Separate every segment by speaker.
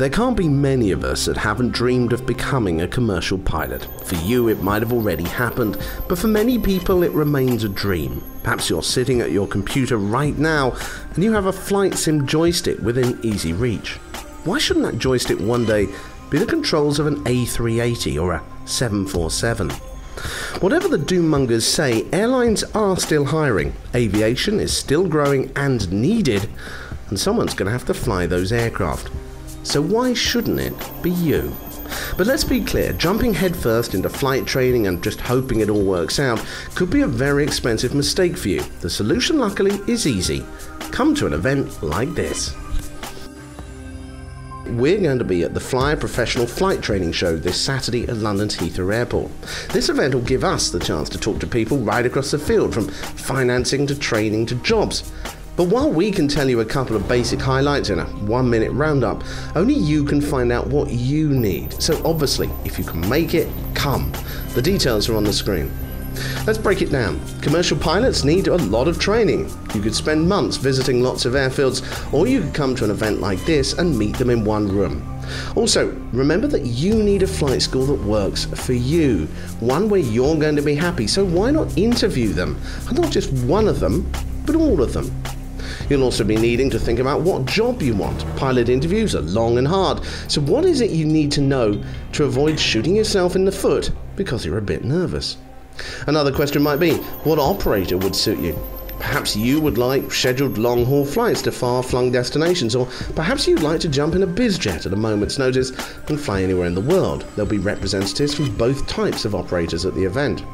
Speaker 1: There can't be many of us that haven't dreamed of becoming a commercial pilot. For you, it might have already happened, but for many people, it remains a dream. Perhaps you're sitting at your computer right now and you have a flight sim joystick within easy reach. Why shouldn't that joystick one day be the controls of an A380 or a 747? Whatever the doommongers say, airlines are still hiring, aviation is still growing and needed, and someone's going to have to fly those aircraft. So why shouldn't it be you? But let's be clear, jumping headfirst into flight training and just hoping it all works out could be a very expensive mistake for you. The solution, luckily, is easy. Come to an event like this. We're going to be at the Flyer Professional Flight Training Show this Saturday at London's Heathrow Airport. This event will give us the chance to talk to people right across the field, from financing to training to jobs. But while we can tell you a couple of basic highlights in a 1-minute roundup, only you can find out what you need. So obviously, if you can make it, come. The details are on the screen. Let's break it down. Commercial pilots need a lot of training. You could spend months visiting lots of airfields, or you could come to an event like this and meet them in one room. Also, remember that you need a flight school that works for you, one where you're going to be happy. So why not interview them? And not just one of them, but all of them. You'll also be needing to think about what job you want. Pilot interviews are long and hard, so what is it you need to know to avoid shooting yourself in the foot because you're a bit nervous? Another question might be, what operator would suit you? Perhaps you would like scheduled long-haul flights to far-flung destinations, or perhaps you'd like to jump in a bizjet at a moment's notice and fly anywhere in the world. There'll be representatives from both types of operators at the event.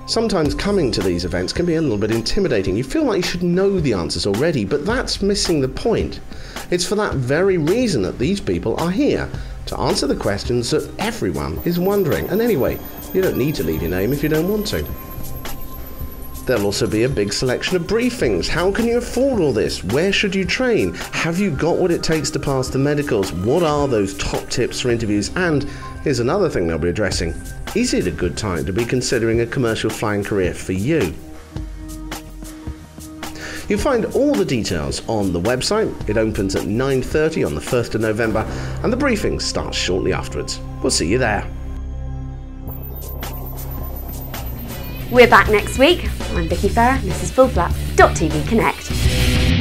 Speaker 1: Sometimes coming to these events can be a little bit intimidating. You feel like you should know the answers already, but that's missing the point. It's for that very reason that these people are here, to answer the questions that everyone is wondering. And anyway, you don't need to leave your name if you don't want to. There'll also be a big selection of briefings. How can you afford all this? Where should you train? Have you got what it takes to pass the medicals? What are those top tips for interviews? And here's another thing they'll be addressing. Is it a good time to be considering a commercial flying career for you? You'll find all the details on the website. It opens at 9:30 on the 1st of November, and the briefing starts shortly afterwards. We'll see you there.
Speaker 2: We're back next week. I'm Vicky Farah, and this is Full Flat.tv Connect.